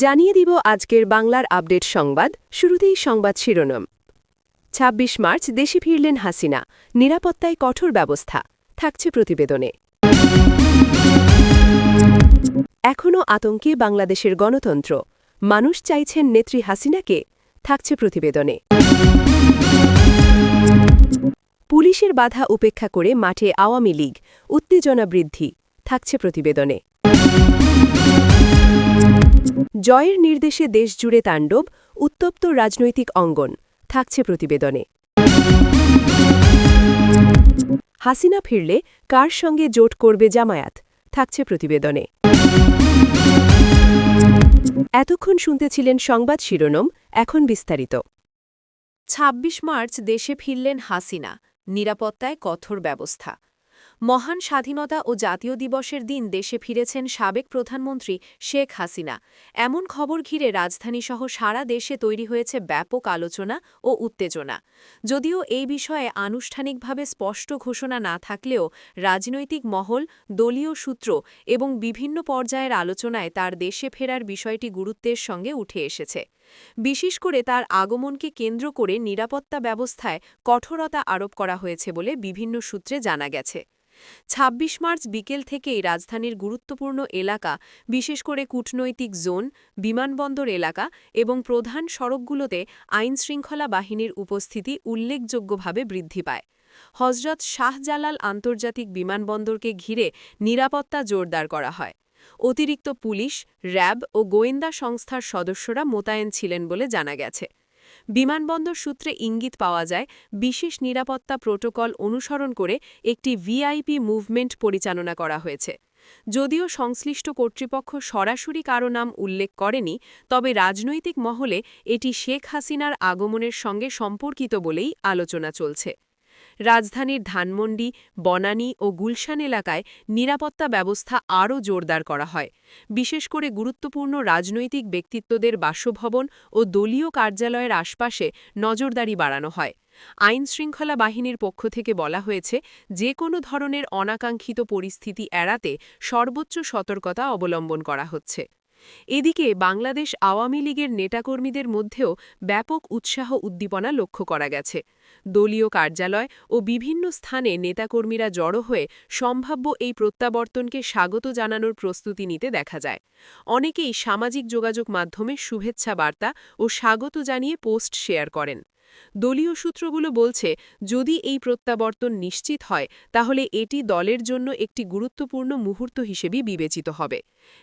জানিয়ে দিব আজকের বাংলার আপডেট সংবাদ। শুরুতেই সংবাদ শিরোনাম। ২৬ মার্চ দেশে ফিরলেন হাসিনা, নিরাপত্তায় কঠোর ব্যবস্থা থাকছে প্রতিবেদনে। এখনও আতঙ্কে বাংলাদেশের গণতন্ত্র, মানুষ চাইছেন নেত্রী হাসিনাকে থাকছে প্রতিবেদনে। পুলিশের বাধা উপেক্ষা করে মাঠে আওয়ামী লীগ, উত্তেজনা বৃদ্ধি থাকছে প্রতিবেদনে। জয়ের নির্দেশে দেশজুড়ে তাণ্ডব, উত্তপ্ত রাজনৈতিক অঙ্গন থাকছে প্রতিবেদনে। হাসিনা ফিরলে কার সঙ্গে জোট করবে জামায়াত থাকছে প্রতিবেদনে। এতক্ষণ শুনতেছিলেন সংবাদ শিরোনাম, এখন বিস্তারিত। ২৬ মার্চ দেশে ফিরলেন হাসিনা, নিরাপত্তায় কঠোর ব্যবস্থা। মহান স্বাধীনতা ও জাতীয় দিবসের দিন দেশে ফিরেছেন সাবেক প্রধানমন্ত্রী শেখ হাসিনা। এমন খবর ঘিরে রাজধানীসহ সারা দেশে তৈরি হয়েছে ব্যাপক আলোচনা ও উত্তেজনা। যদিও এই বিষয়ে আনুষ্ঠানিকভাবে স্পষ্ট ঘোষণা না থাকলেও রাজনৈতিক মহল, দলীয় সূত্র এবং বিভিন্ন পর্যায়ের আলোচনায় তার দেশে ফেরার বিষয়টি গুরুত্বের সঙ্গে উঠে এসেছে। বিশেষ করে তার আগমনকে কেন্দ্র করে নিরাপত্তা ব্যবস্থায় কঠোরতা আরোপ করা হয়েছে বলে বিভিন্ন সূত্রে জানা গেছে। ২৬ মার্চ বিকেল থেকেই রাজধানীর গুরুত্বপূর্ণ এলাকা, বিশেষ করে কূটনৈতিক জোন, বিমানবন্দর এলাকা এবং প্রধান সড়কগুলোতে আইনশৃঙ্খলা বাহিনীর উপস্থিতি উল্লেখযোগ্যভাবে বৃদ্ধি পায়। হজরত শাহজালাল আন্তর্জাতিক বিমানবন্দরকে ঘিরে নিরাপত্তা জোরদার করা হয়। অতিরিক্ত পুলিশ, র্যাব ও গোয়েন্দা সংস্থার সদস্যরা মোতায়েন ছিলেন বলে জানা গেছে। বিমানবন্দর সূত্রে ইঙ্গিত পাওয়া যায়, বিশেষ নিরাপত্তা প্রোটোকল অনুসরণ করে একটি ভিআইপি মুভমেন্ট পরিচালনা করা হয়েছে। যদিও সংশ্লিষ্ট কর্তৃপক্ষ সরাসরি কারো নাম উল্লেখ করেনি, তবে রাজনৈতিক মহলে এটি শেখ হাসিনার আগমনের সঙ্গে সম্পর্কিত বলেই আলোচনা চলছে। রাজধানীর ধানমন্ডি, বনানী ও গুলশান এলাকায় নিরাপত্তা ব্যবস্থা আরও জোরদার করা হয়। বিশেষ করে গুরুত্বপূর্ণ রাজনৈতিক ব্যক্তিত্বদের বাসভবন ও দলীয় কার্যালয়ের আশপাশে নজরদারি বাড়ানো হয়। আইনশৃঙ্খলা বাহিনীর পক্ষ থেকে বলা হয়েছে, যে কোনো ধরনের অনাকাঙ্ক্ষিত পরিস্থিতি এড়াতে সর্বোচ্চ সতর্কতা অবলম্বন করা হচ্ছে। এদিকে বাংলাদেশ আওয়ামী লীগের নেতাকর্মীদের মধ্যেও ব্যাপক উৎসাহ উদ্দীপনা লক্ষ্য করা গেছে। দলীয় কার্যালয় ও বিভিন্ন স্থানে নেতাকর্মীরা জড়ো হয়ে সম্ভাব্য এই প্রত্যাবর্তনকে স্বাগত জানানোর প্রস্তুতি নিতে দেখা যায়। অনেকেই সামাজিক যোগাযোগ মাধ্যমে শুভেচ্ছা বার্তা ও স্বাগত জানিয়ে পোস্ট শেয়ার করেন। দলীয় সূত্রগুলো বলছে, যদি এই প্রত্যাবর্তন নিশ্চিত হয় তাহলে এটি দলের জন্য একটি গুরুত্বপূর্ণ মুহূর্ত হিসেবে বিবেচিত হবে।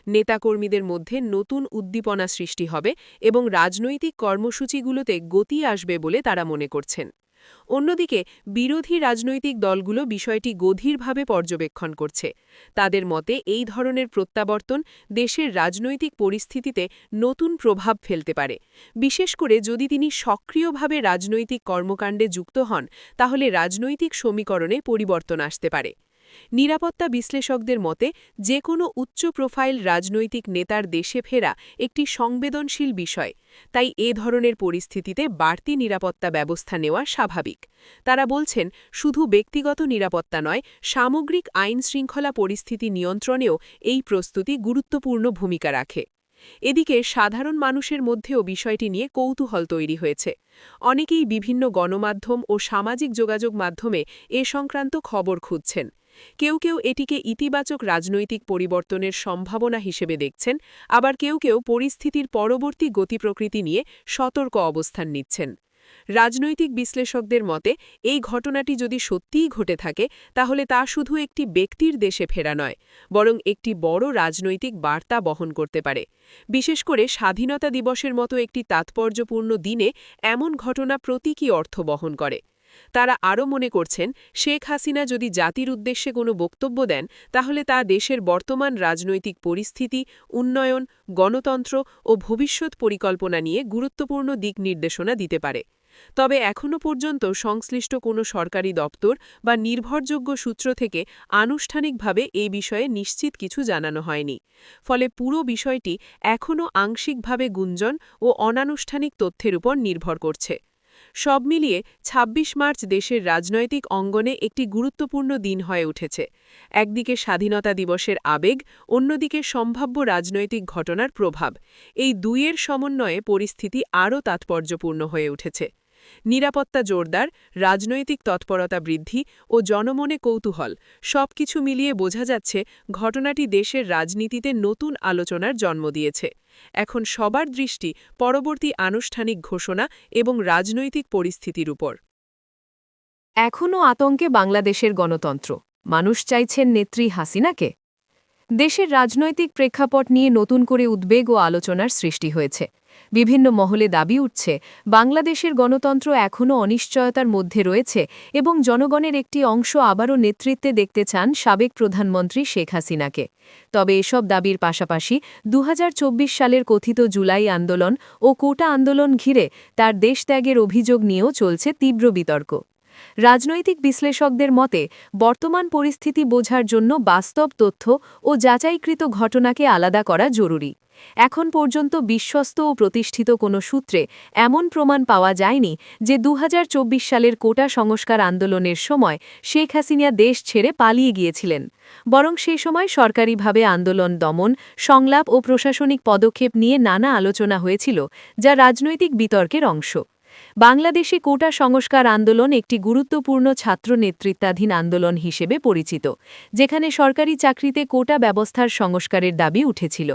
নেতাকর্মীদের মধ্যে নতুন উদ্দীপনা সৃষ্টি হবে এবং রাজনৈতিক কর্মসূচিগুলোতে গতি আসবে বলে তারা মনে করছেন। অন্যদিকে বিরোধী রাজনৈতিক দলগুলো বিষয়টি গভীরভাবে পর্যবেক্ষণ করছে। তাদের মতে এই ধরনের প্রত্যাবর্তন দেশের রাজনৈতিক পরিস্থিতিতে নতুন প্রভাব ফেলতে পারে। বিশেষ করে যদি তিনি সক্রিয়ভাবে রাজনৈতিক কর্মকাণ্ডে যুক্ত হন, তাহলে রাজনৈতিক সমীকরণে পরিবর্তন আসতে পারে। নিরাপত্তা বিশ্লেষকদের মতে, যে কোনো উচ্চ প্রোফাইল রাজনৈতিক নেতার দেশে ফেরা একটি সংবেদনশীল বিষয়, তাই এ ধরনের পরিস্থিতিতে বাড়তি নিরাপত্তা ব্যবস্থা নেওয়া স্বাভাবিক। তারা বলছেন, শুধু ব্যক্তিগত নিরাপত্তা নয়, সামগ্রিক আইনশৃঙ্খলা পরিস্থিতি নিয়ন্ত্রণেও এই প্রস্তুতি গুরুত্বপূর্ণ ভূমিকা রাখে। এদিকে সাধারণ মানুষের মধ্যেও বিষয়টি নিয়ে কৌতূহল তৈরি হয়েছে। অনেকেই বিভিন্ন গণমাধ্যম ও সামাজিক যোগাযোগ মাধ্যমে এ সংক্রান্ত খবর খুঁজছেন। কেউ কেউ এটিকে ইতিবাচক রাজনৈতিক পরিবর্তনের সম্ভাবনা হিসেবে দেখছেন, আবার কেউ কেউ পরিস্থিতির পরবর্তী গতিপ্রকৃতি নিয়ে সতর্ক অবস্থান নিচ্ছেন। রাজনৈতিক বিশ্লেষকদের মতে, এই ঘটনাটি যদি সত্যিই ঘটে থাকে, তাহলে তা শুধু একটি ব্যক্তির দেশে ফেরা নয়, বরং একটি বড় রাজনৈতিক বার্তা বহন করতে পারে। বিশেষ করে স্বাধীনতা দিবসের মতো একটি তাৎপর্যপূর্ণ দিনে এমন ঘটনা প্রতীকী অর্থ বহন করে। তারা আরও মনে করছেন, শেখ হাসিনা যদি জাতির উদ্দেশ্যে কোনো বক্তব্য দেন, তাহলে তা দেশের বর্তমান রাজনৈতিক পরিস্থিতি, উন্নয়ন, গণতন্ত্র ও ভবিষ্যৎ পরিকল্পনা নিয়ে গুরুত্বপূর্ণ দিক নির্দেশনা দিতে পারে। তবে এখনও পর্যন্ত সংশ্লিষ্ট কোনো সরকারি দপ্তর বা নির্ভরযোগ্য সূত্র থেকে আনুষ্ঠানিকভাবে এই বিষয়ে নিশ্চিত কিছু জানানো হয়নি। ফলে পুরো বিষয়টি এখনও আংশিকভাবে গুঞ্জন ও অনানুষ্ঠানিক তথ্যের উপর নির্ভর করছে। সব মিলিয়ে ২৬ মার্চ দেশের রাজনৈতিক অঙ্গনে একটি গুরুত্বপূর্ণ দিন হয়ে উঠেছে। একদিকে স্বাধীনতা দিবসের আবেগ, অন্যদিকে সম্ভাব্য রাজনৈতিক ঘটনার প্রভাব। এই দুইয়ের সমন্বয়ে পরিস্থিতি আরও তাৎপর্যপূর্ণ হয়ে উঠেছে। নিরাপত্তা জোরদার, রাজনৈতিক তৎপরতা বৃদ্ধি ও জনমনে কৌতূহল সবকিছু মিলিয়ে বোঝা যাচ্ছে ঘটনাটি দেশের রাজনীতিতে নতুন আলোচনার জন্ম দিয়েছে। এখন সবার দৃষ্টি পরবর্তী আনুষ্ঠানিক ঘোষণা এবং রাজনৈতিক পরিস্থিতির উপর। এখনও আতঙ্কে বাংলাদেশের গণতন্ত্র। মানুষ চাইছেন নেত্রী হাসিনাকে। দেশের রাজনৈতিক প্রেক্ষাপট নিয়ে নতুন করে উদ্বেগ ও আলোচনার সৃষ্টি হয়েছে। বিভিন্ন মহলে দাবি উঠছে বাংলাদেশের গণতন্ত্র এখনও অনিশ্চয়তার মধ্যে রয়েছে এবং জনগণের একটি অংশ আবারও নেতৃত্বে দেখতে চান সাবেক প্রধানমন্ত্রী শেখ হাসিনাকে। তবে এসব দাবির পাশাপাশি ২০২৪ সালের কথিত জুলাই আন্দোলন ও কোটা আন্দোলন ঘিরে তার দেশত্যাগের অভিযোগ নিয়েও চলছে তীব্র বিতর্ক। রাজনৈতিক বিশ্লেষকদের মতে বর্তমান পরিস্থিতি বোঝার জন্য বাস্তব তথ্য ও যাচাইকৃত ঘটনাকে আলাদা করা জরুরি। এখন পর্যন্ত বিশ্বস্ত ও প্রতিষ্ঠিত কোনো সূত্রে এমন প্রমাণ পাওয়া যায়নি যে ২০২৪ সালের কোটা সংস্কার আন্দোলনের সময় শেখ হাসিনা দেশ ছেড়ে পালিয়ে গিয়েছিলেন। বরং সেই সময় সরকারিভাবে আন্দোলন দমন, সংলাপ ও প্রশাসনিক পদক্ষেপ নিয়ে নানা আলোচনা হয়েছিল, যা রাজনৈতিক বিতর্কের অংশ। বাংলাদেশে কোটা সংস্কার আন্দোলন একটি গুরুত্বপূর্ণ ছাত্র নেতৃত্বাধীন আন্দোলন হিসেবে পরিচিত, যেখানে সরকারি চাকরিতে কোটা ব্যবস্থার সংস্কারের দাবি উঠেছিল।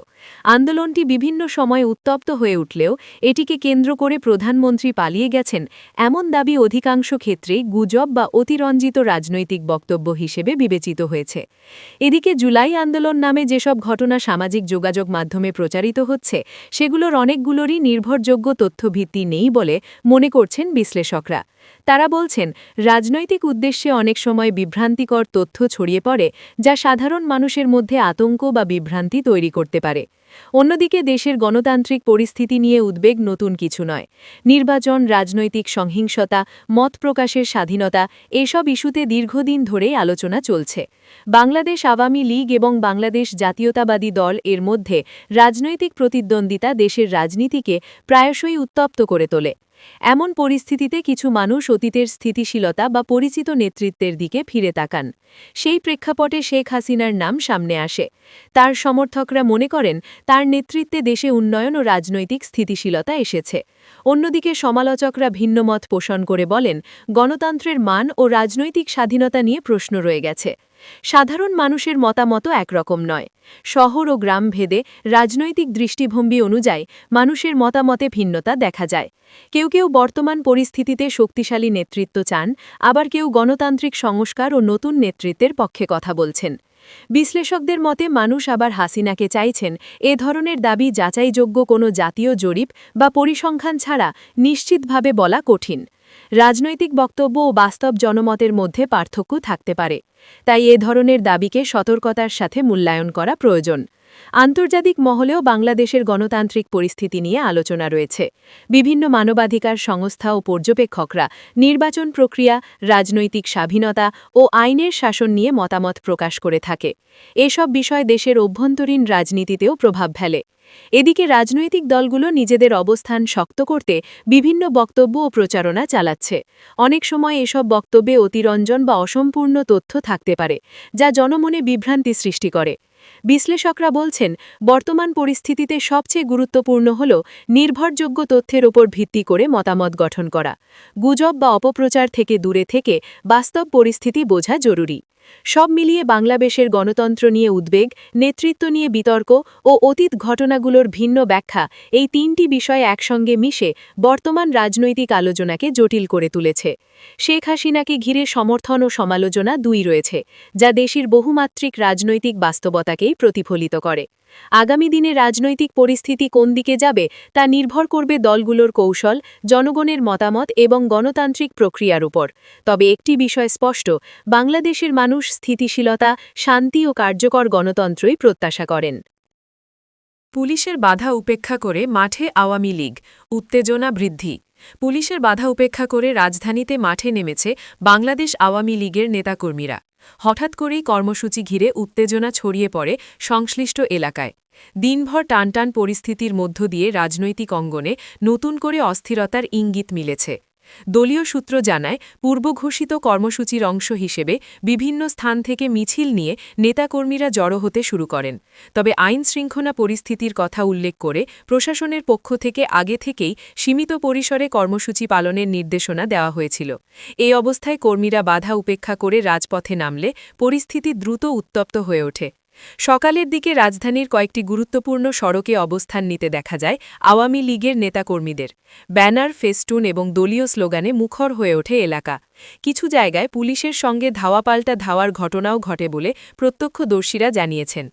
আন্দোলনটি বিভিন্ন সময় উত্তপ্ত হয়ে উঠলেও এটিকে কেন্দ্র করে প্রধানমন্ত্রী পালিয়ে গেছেন এমন দাবি অধিকাংশ ক্ষেত্রেই গুজব বা অতিরঞ্জিত রাজনৈতিক বক্তব্য হিসেবে বিবেচিত হয়েছে। এদিকে জুলাই আন্দোলন নামে যেসব ঘটনা সামাজিক যোগাযোগ মাধ্যমে প্রচারিত হচ্ছে, সেগুলোর অনেকগুলোরই নির্ভরযোগ্য তথ্যভিত্তি নেই বলে মনে করছেন বিশ্লেষকরা। তারা বলছেন রাজনৈতিক উদ্দেশ্যে অনেক সময় বিভ্রান্তিকর তথ্য ছড়িয়ে পড়ে, যা সাধারণ মানুষের মধ্যে আতঙ্ক বা বিভ্রান্তি তৈরি করতে পারে। অন্যদিকে দেশের গণতান্ত্রিক পরিস্থিতি নিয়ে উদ্বেগ নতুন কিছু নয়। নির্বাচন, রাজনৈতিক সহিংসতা, মত প্রকাশের স্বাধীনতা এসব ইস্যুতে দীর্ঘদিন ধরেই আলোচনা চলছে। বাংলাদেশ আওয়ামী লীগ এবং বাংলাদেশ জাতীয়তাবাদী দল এর মধ্যে রাজনৈতিক প্রতিদ্বন্দ্বিতা দেশের রাজনীতিকে প্রায়শই উত্তপ্ত করে তোলে। এমন পরিস্থিতিতে কিছু মানুষ অতীতের স্থিতিশীলতা বা পরিচিত নেতৃত্বের দিকে ফিরে তাকান। সেই প্রেক্ষাপটে শেখ হাসিনার নাম সামনে আসে। তার সমর্থকরা মনে করেন তার নেতৃত্বে দেশে উন্নয়ন ও রাজনৈতিক স্থিতিশীলতা এসেছে। অন্যদিকে সমালোচকরা ভিন্নমত পোষণ করে বলেন গণতন্ত্রের মান ও রাজনৈতিক স্বাধীনতা নিয়ে প্রশ্ন রয়ে গেছে। সাধারণ মানুষের মতামতও একরকম নয়। শহর ও গ্রাম ভেদে রাজনৈতিক দৃষ্টিভঙ্গি অনুযায়ী মানুষের মতামতে ভিন্নতা দেখা যায়। কেউ কেউ বর্তমান পরিস্থিতিতে শক্তিশালী নেতৃত্ব চান, আবার কেউ গণতান্ত্রিক সংস্কার ও নতুন নেতৃত্বের পক্ষে কথা বলছেন। বিশ্লেষকদের মতে মানুষ আবার হাসিনাকে চাইছেন এ ধরনের দাবি যাচাইযোগ্য কোনো জাতীয় জরিপ বা পরিসংখ্যান ছাড়া নিশ্চিতভাবে বলা কঠিন। রাজনৈতিক বক্তব্য ও বাস্তব জনমতের মধ্যে পার্থক্য থাকতে পারে। তাই এ ধরনের দাবিকে সতর্কতার সাথে মূল্যায়ন করা প্রয়োজন। আন্তর্জাতিক মহলেও বাংলাদেশের গণতান্ত্রিক পরিস্থিতি নিয়ে আলোচনা রয়েছে। বিভিন্ন মানবাধিকার সংস্থা ও পর্যবেক্ষকরা নির্বাচন প্রক্রিয়া, রাজনৈতিক স্বাধীনতা ও আইনের শাসন নিয়ে মতামত প্রকাশ করে থাকে। এসব বিষয় দেশের অভ্যন্তরীণ রাজনীতিতেও প্রভাব ফেলে। এদিকে রাজনৈতিক দলগুলো নিজেদের অবস্থান শক্ত করতে বিভিন্ন বক্তব্য ও প্রচারণা চালাচ্ছে। অনেক সময় এসব বক্তব্যে অতিরঞ্জন বা অসম্পূর্ণ তথ্য থাকতে পারে, যা জনমনে বিভ্রান্তি সৃষ্টি করে। বিশ্লেষকরা বলছেন বর্তমান পরিস্থিতিতে সবচেয়ে গুরুত্বপূর্ণ হল নির্ভরযোগ্য তথ্যের ওপর ভিত্তি করে মতামত গঠন করা। গুজব বা অপপ্রচার থেকে দূরে থেকে বাস্তব পরিস্থিতি বোঝা জরুরি। সব মিলিয়ে বাংলাদেশের গণতন্ত্র নিয়ে উদ্বেগ, নেতৃত্ব নিয়ে বিতর্ক ও অতীত ঘটনাগুলোর ভিন্ন ব্যাখ্যা, এই তিনটি বিষয় একসঙ্গে মিশে বর্তমান রাজনৈতিক আলোচনাকে জটিল করে তুলেছে। শেখ হাসিনাকে ঘিরে সমর্থন ও সমালোচনা দুই রয়েছে, যা দেশের বহুমাত্রিক রাজনৈতিক বাস্তবতাকেই প্রতিফলিত করে। আগামী দিনে রাজনৈতিক পরিস্থিতি কোন দিকে যাবে তা নির্ভর করবে দলগুলোর কৌশল, জনগণের মতামত এবং গণতান্ত্রিক প্রক্রিয়ার উপর। তবে একটি বিষয় স্পষ্ট, বাংলাদেশের মানুষ স্থিতিশীলতা, শান্তি ও কার্যকর গণতন্ত্রই প্রত্যাশা করেন। পুলিশের বাধা উপেক্ষা করে মাঠে আওয়ামী লীগ, উত্তেজনা বৃদ্ধি। পুলিশের বাধা উপেক্ষা করে রাজধানীতে মাঠে নেমেছে বাংলাদেশ আওয়ামী লীগের নেতাকর্মীরা। হঠাৎ করেই কর্মসূচি ঘিরে উত্তেজনা ছড়িয়ে পড়ে সংশ্লিষ্ট এলাকায়। দিনভর টানটান পরিস্থিতির মধ্য দিয়ে রাজনৈতিক অঙ্গনে নতুন করে অস্থিরতার ইঙ্গিত মিলেছে। দলীয় সূত্র জানায়, পূর্বঘোষিত কর্মসূচির অংশ হিসেবে বিভিন্ন স্থান থেকে মিছিল নিয়ে নেতাকর্মীরা জড়ো হতে শুরু করেন। তবে আইন-শৃঙ্খলা পরিস্থিতির কথা উল্লেখ করে প্রশাসনের পক্ষ থেকে আগে থেকেই সীমিত পরিসরে কর্মসূচি পালনের নির্দেশনা দেওয়া হয়েছিল। এই অবস্থায় কর্মীরা বাধা উপেক্ষা করে রাজপথে নামলে পরিস্থিতি দ্রুত উত্তপ্ত হয়ে ওঠে। সকালের দিকে রাজধানীর কয়েকটি গুরুত্বপূর্ণ সড়কে অবস্থান নিতে দেখা যায় আওয়ামী লীগের নেতাকর্মীদের। ব্যানার, ফেস্টুন এবং দলীয় স্লোগানে মুখর হয়ে ওঠে এলাকা। কিছু জায়গায় পুলিশের সঙ্গে ধাওয়াপাল্টা ধাওয়ার ঘটনাও ঘটে বলে প্রত্যক্ষদর্শীরা জানিয়েছেন।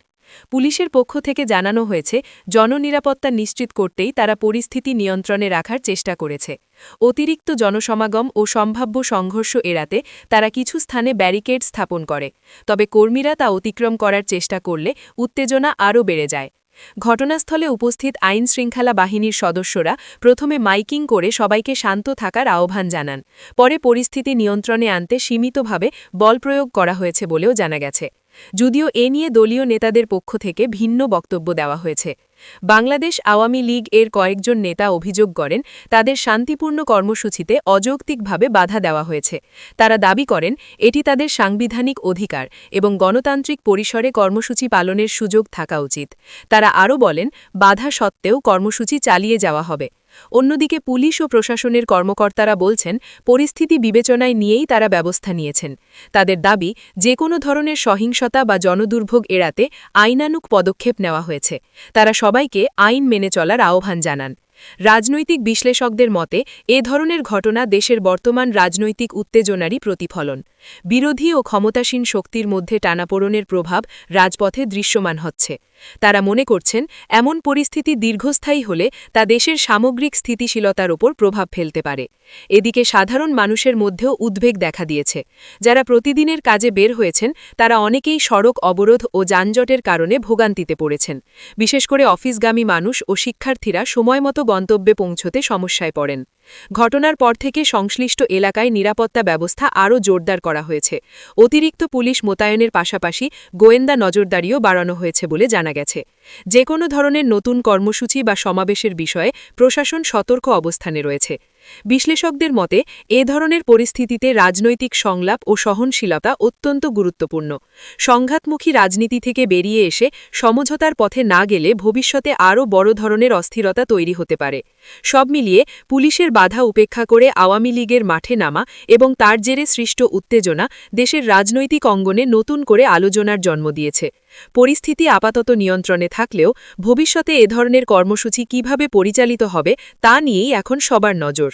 পুলিশের পক্ষ থেকে জানানো হয়েছে, জননিরাপত্তা নিশ্চিত করতেই তারা পরিস্থিতি নিয়ন্ত্রণে রাখার চেষ্টা করেছে। অতিরিক্ত জনসমাগম ও সম্ভাব্য সংঘর্ষ এড়াতে তারা কিছু স্থানে ব্যারিকেড স্থাপন করে। তবে কর্মীরা তা অতিক্রম করার চেষ্টা করলে উত্তেজনা আরও বেড়ে যায়। ঘটনাস্থলে উপস্থিত আইন-শৃঙ্খলা বাহিনীর সদস্যরা প্রথমে মাইকিং করে সবাইকে শান্ত থাকার আহ্বান জানান। পরে পরিস্থিতি নিয়ন্ত্রণে আনতে সীমিতভাবে বলপ্রয়োগ করা হয়েছে বলেও জানা গেছে। যদিও এ নিয়ে দলীয় নেতাদের পক্ষ থেকে ভিন্ন বক্তব্য দেওয়া হয়েছে। বাংলাদেশ আওয়ামী লীগ এর কয়েকজন নেতা অভিযোগ করেন, তাদের শান্তিপূর্ণ কর্মসূচিতে অযৌক্তিকভাবে বাধা দেওয়া হয়েছে। তারা দাবি করেন, এটি তাদের সাংবিধানিক অধিকার এবং গণতান্ত্রিক পরিসরে কর্মসূচি পালনের সুযোগ থাকা উচিত। তারা আরও বলেন, বাধা সত্ত্বেও কর্মসূচি চালিয়ে যাওয়া হবে। অন্যদিকে পুলিশ ও প্রশাসনের কর্মকর্তারা বলছেন, পরিস্থিতি বিবেচনায় নিয়েই তারা ব্যবস্থা নিয়েছেন। তাদের দাবি, যে কোনো ধরনের সহিংসতা বা জনদুর্ভোগ এড়াতে আইনানুগ পদক্ষেপ নেওয়া হয়েছে। তারা সবাইকে আইন মেনে চলার আহ্বান জানান। রাজনৈতিক বিশ্লেষকদের মতে, এ ধরনের ঘটনা দেশের বর্তমান রাজনৈতিক উত্তেজনারই প্রতিফলন। বিরোধী ও ক্ষমতাসীন শক্তির মধ্যে টানাপোড়েনের প্রভাব রাজপথে দৃশ্যমান হচ্ছে। তারা মনে করছেন, এমন পরিস্থিতি দীর্ঘস্থায়ী হলে তা দেশের সামগ্রিক স্থিতিশীলতার ওপর প্রভাব ফেলতে পারে। এদিকে সাধারণ মানুষের মধ্যেও উদ্বেগ দেখা দিয়েছে। যারা প্রতিদিনের কাজে বের হয়েছেন, তারা অনেকেই সড়ক অবরোধ ও যানজটের কারণে ভোগান্তিতে পড়েছেন। বিশেষ করে অফিসগামী মানুষ ও শিক্ষার্থীরা সময়মতো গন্তব্যে পৌঁছতে সমস্যায় পড়েন। ঘটনার পর থেকে সংশ্লিষ্ট এলাকায় নিরাপত্তা ব্যবস্থা আরও জোরদার করা হয়েছে। অতিরিক্ত পুলিশ মোতায়েনের পাশাপাশি গোয়েন্দা নজরদারিও বাড়ানো হয়েছে বলে জানা গেছে। যে কোনো ধরনের নতুন কর্মসূচি বা সমাবেশের বিষয়ে প্রশাসন সতর্ক অবস্থানে রয়েছে। বিশ্লেষকদের মতে, এ ধরনের পরিস্থিতিতে রাজনৈতিক সংলাপ ও সহনশীলতা অত্যন্ত গুরুত্বপূর্ণ। সংঘাতমুখী রাজনীতি থেকে বেরিয়ে এসে সমঝোতার পথে না গেলে ভবিষ্যতে আরও বড় ধরনের অস্থিরতা তৈরি হতে পারে। সব মিলিয়ে পুলিশের বাধা উপেক্ষা করে আওয়ামী লীগের মাঠে নামা এবং তার জেরে সৃষ্ট উত্তেজনা দেশের রাজনৈতিক অঙ্গনে নতুন করে আলোচনার জন্ম দিয়েছে। পরিস্থিতি আপাতত নিয়ন্ত্রণে থাকলেও ভবিষ্যতে এ ধরনের কর্মসূচি কিভাবে পরিচালিত হবে তা নিয়েই এখন সবার নজর।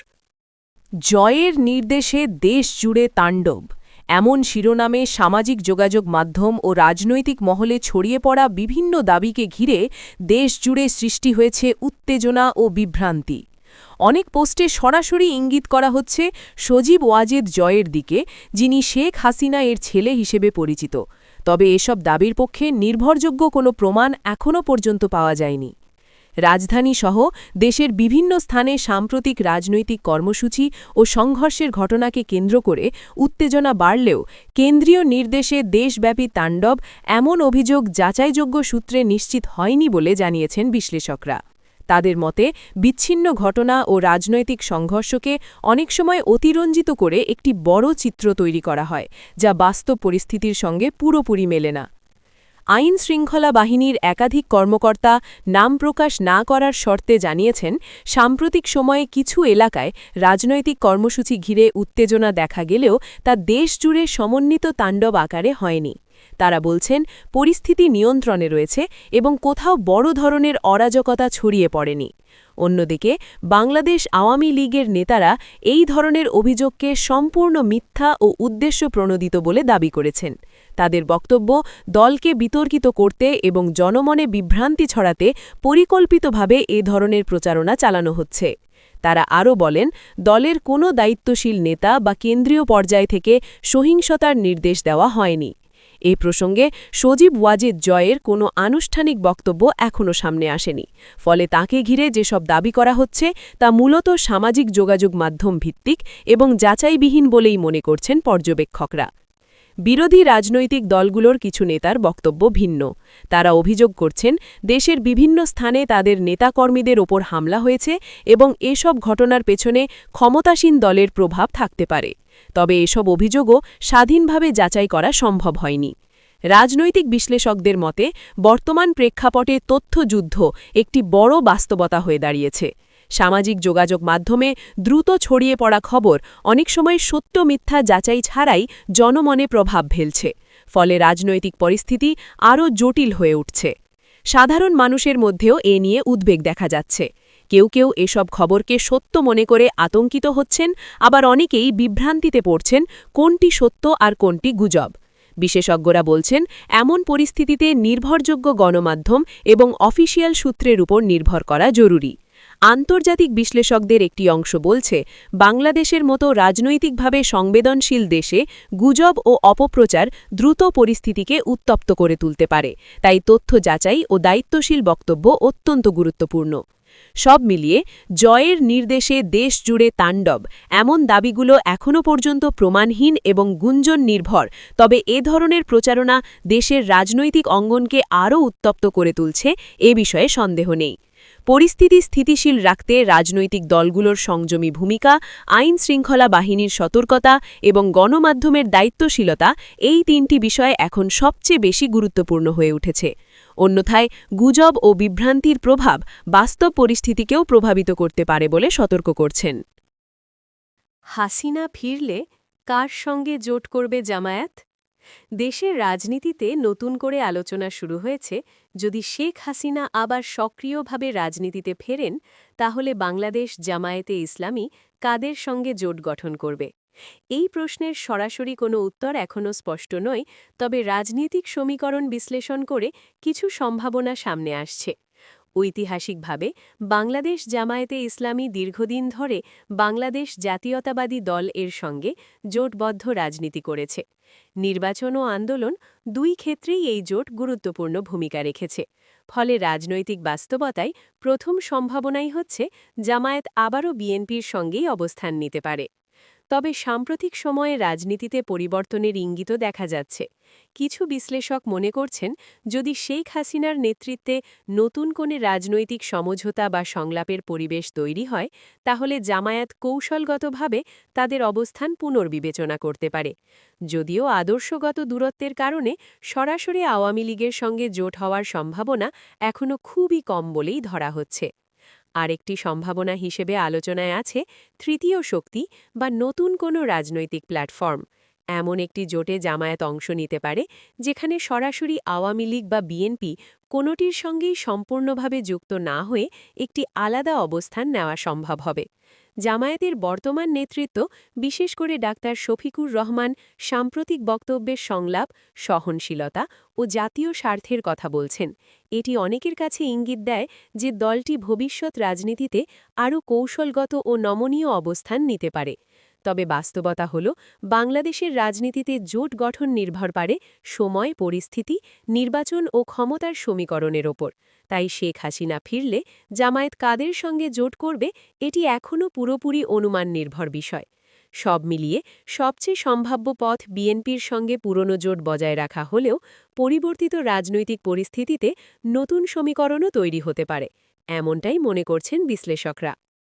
জয়ের নির্দেশে দেশ জুড়ে তাণ্ডব, এমন শিরোনামে সামাজিক যোগাযোগ মাধ্যম ও রাজনৈতিক মহলে ছড়িয়ে পড়া বিভিন্ন দাবিকে ঘিরে দেশ জুড়ে সৃষ্টি হয়েছে উত্তেজনা ও বিভ্রান্তি। অনেক পোস্টে সরাসরি ইঙ্গিত করা হচ্ছে সজীব ওয়াজেদ জয়ের দিকে, যিনি শেখ হাসিনা এর ছেলে হিসেবে পরিচিত। তবে এসব দাবির পক্ষে নির্ভরযোগ্য কোনো প্রমাণ এখনও পর্যন্ত পাওয়া যায়নি। রাজধানীসহ দেশের বিভিন্ন স্থানে সাম্প্রতিক রাজনৈতিক কর্মসূচি ও সংঘর্ষের ঘটনাকে কেন্দ্র করে উত্তেজনা বাড়লেও কেন্দ্রীয় নির্দেশে দেশব্যাপী তাণ্ডব, এমন অভিযোগ যাচাইযোগ্য সূত্রে নিশ্চিত হয়নি বলে জানিয়েছেন বিশ্লেষকরা। তাদের মতে, বিচ্ছিন্ন ঘটনা ও রাজনৈতিক সংঘর্ষকে অনেক সময় অতিরঞ্জিত করে একটি বড় চিত্র তৈরি করা হয়, যা বাস্তব পরিস্থিতির সঙ্গে পুরোপুরি মেলে না। আইন-শৃঙ্খলা বাহিনীর একাধিক কর্মকর্তা নাম প্রকাশ না করার শর্তে জানিয়েছেন, সাম্প্রতিক সময়ে কিছু এলাকায় রাজনৈতিক কর্মসূচি ঘিরে উত্তেজনা দেখা গেলেও তা দেশজুড়ে সমন্বিত তাণ্ডব আকারে হয়নি। তারা বলছেন, পরিস্থিতি নিয়ন্ত্রণে রয়েছে এবং কোথাও বড় ধরনের অরাজকতা ছড়িয়ে পড়েনি। অন্যদিকে বাংলাদেশ আওয়ামী লীগের নেতারা এই ধরনের অভিযোগকে সম্পূর্ণ মিথ্যা ও উদ্দেশ্যপ্রণোদিত বলে দাবি করেছেন। তাদের বক্তব্য, দলকে বিতর্কিত করতে এবং জনমনে বিভ্রান্তি ছড়াতে পরিকল্পিতভাবে এ ধরনের প্রচারণা চালানো হচ্ছে। তারা আরও বলেন, দলের কোনো দায়িত্বশীল নেতা বা কেন্দ্রীয় পর্যায় থেকে সহিংসতার নির্দেশ দেওয়া হয়নি। এ প্রসঙ্গে সজীব ওয়াজেদ জয়ের কোনো আনুষ্ঠানিক বক্তব্য এখনও সামনে আসেনি। ফলে তাকে ঘিরে যেসব দাবি করা হচ্ছে তা মূলত সামাজিক যোগাযোগ মাধ্যম ভিত্তিক এবং যাচাইবিহীন বলেই মনে করছেন পর্যবেক্ষকরা। বিরোধী রাজনৈতিক দলগুলোর কিছু নেতার বক্তব্য ভিন্ন। তারা অভিযোগ করছেন দেশের বিভিন্ন স্থানে তাদের নেতাকর্মীদের ওপর হামলা হয়েছে এবং এসব ঘটনার পেছনে ক্ষমতাসীন দলের প্রভাব থাকতে পারে। তবে এসব অভিযোগও স্বাধীনভাবে যাচাই করা সম্ভব হয়নি। রাজনৈতিক বিশ্লেষকদের মতে বর্তমান প্রেক্ষাপটে তথ্যযুদ্ধ একটি বড় বাস্তবতা হয়ে দাঁড়িয়েছে। সামাজিক যোগাযোগ মাধ্যমে দ্রুত ছড়িয়ে পড়া খবর অনেক সময় সত্য মিথ্যা যাচাই ছাড়াই জনমনে প্রভাব ফেলছে, ফলে রাজনৈতিক পরিস্থিতি আরও জটিল হয়ে উঠছে। সাধারণ মানুষের মধ্যেও এ নিয়ে উদ্বেগ দেখা যাচ্ছে। কেউ কেউ এসব খবরকে সত্য মনে করে আতঙ্কিত হচ্ছেন, আবার অনেকেই বিভ্রান্তিতে পড়ছেন কোনটি সত্য আর কোনটি গুজব। বিশেষজ্ঞরা বলছেন এমন পরিস্থিতিতে নির্ভরযোগ্য গণমাধ্যম এবং অফিসিয়াল সূত্রের উপর নির্ভর করা জরুরি। আন্তর্জাতিক বিশ্লেষকদের একটি অংশ বলছে বাংলাদেশের মতো রাজনৈতিকভাবে সংবেদনশীল দেশে গুজব ও অপপ্রচার দ্রুত পরিস্থিতিকে উত্তপ্ত করে তুলতে পারে, তাই তথ্য যাচাই ও দায়িত্বশীল বক্তব্য অত্যন্ত গুরুত্বপূর্ণ। সব মিলিয়ে জয়ের নির্দেশে দেশ জুড়ে তাণ্ডব এমন দাবিগুলো এখনও পর্যন্ত প্রমাণহীন এবং গুঞ্জন নির্ভর, তবে এ ধরনের প্রচারণা দেশের রাজনৈতিক অঙ্গনকে আরও উত্তপ্ত করে তুলছে, এ বিষয়ে সন্দেহ নেই। পরিস্থিতি স্থিতিশীল রাখতে রাজনৈতিক দলগুলোর সংযমী ভূমিকা, আইন শৃঙ্খলা বাহিনীর সতর্কতা এবং গণমাধ্যমের দায়িত্বশীলতা, এই তিনটি বিষয় এখন সবচেয়ে বেশি গুরুত্বপূর্ণ হয়ে উঠেছে। অন্যথায় গুজব ও বিভ্রান্তির প্রভাব বাস্তব পরিস্থিতিকেও প্রভাবিত করতে পারে বলে সতর্ক করছেন। হাসিনা ফিরলে কার সঙ্গে জোট করবে জামায়াত? দেশের রাজনীতিতে নতুন করে আলোচনা শুরু হয়েছে, যদি শেখ হাসিনা আবার সক্রিয়ভাবে রাজনীতিতে ফেরেন, তাহলে বাংলাদেশ জামায়াতে ইসলামী কাদের সঙ্গে জোট গঠন করবে। এই প্রশ্নের সরাসরি কোনো উত্তর এখনও স্পষ্ট নয়, তবে রাজনৈতিক সমীকরণ বিশ্লেষণ করে কিছু সম্ভাবনা সামনে আসছে। ঐতিহাসিকভাবে বাংলাদেশ জামায়াতে ইসলামী দীর্ঘদিন ধরে বাংলাদেশ জাতীয়তাবাদী দল এর সঙ্গে জোটবদ্ধ রাজনীতি করেছে। নির্বাচন ও আন্দোলন দুই ক্ষেত্রেই এই জোট গুরুত্বপূর্ণ ভূমিকা রেখেছে। ফলে রাজনৈতিক বাস্তবতায় প্রথম সম্ভাবনাই হচ্ছে জামায়াত আবারও বিএনপির সঙ্গেই অবস্থান নিতে পারে। তবে সাম্প্রতিক সময়ে রাজনীতিতে পরিবর্তনের ইঙ্গিতও দেখা যাচ্ছে। কিছু বিশ্লেষক মনে করছেন যদি শেখ হাসিনার নেতৃত্বে নতুন কোনো রাজনৈতিক সমঝোতা বা সংলাপের পরিবেশ তৈরি হয়, তাহলে জামায়াত কৌশলগতভাবে তাদের অবস্থান পুনর্বিবেচনা করতে পারে। যদিও আদর্শগত দূরত্বের কারণে সরাসরি আওয়ামী লীগের সঙ্গে জোট হওয়ার সম্ভাবনা এখনও খুবই কম বলেই ধরা হচ্ছে। আরেকটি সম্ভাবনা হিসেবে আলোচনায় আছে তৃতীয় শক্তি বা নতুন কোনো রাজনৈতিক প্ল্যাটফর্ম। এমন একটি জোটে জামায়াত অংশ নিতে পারে যেখানে সরাসরি আওয়ামী লীগ বা বিএনপি কোনোটির সঙ্গেই সম্পূর্ণভাবে যুক্ত না হয়ে একটি আলাদা অবস্থান নেওয়া সম্ভব হবে। জামায়াতের বর্তমান নেতৃত্ব, বিশেষ করে ডাক্তার শফিকুর রহমান, সাম্প্রতিক বক্তব্যের সংলাপ, সহনশীলতা ও জাতীয় স্বার্থের কথা বলছেন। এটি অনেকের কাছে ইঙ্গিত দেয় যে দলটি ভবিষ্যৎ রাজনীতিতে আরও কৌশলগত ও নমনীয় অবস্থান নিতে পারে। তবে বাস্তবতা হল বাংলাদেশের রাজনীতিতে জোট গঠন নির্ভর করে সময়, পরিস্থিতি, নির্বাচন ও ক্ষমতার সমীকরণের ওপর। তাই শেখ হাসিনা ফিরলে জামায়াত কাদের সঙ্গে জোট করবে, এটি এখনও পুরোপুরি অনুমান নির্ভর বিষয়। সব মিলিয়ে সবচেয়ে সম্ভাব্য পথ বিএনপির সঙ্গে পুরনো জোট বজায় রাখা হলেও পরিবর্তিত রাজনৈতিক পরিস্থিতিতে নতুন সমীকরণও তৈরি হতে পারে, এমনটাই মনে করছেন বিশ্লেষকরা।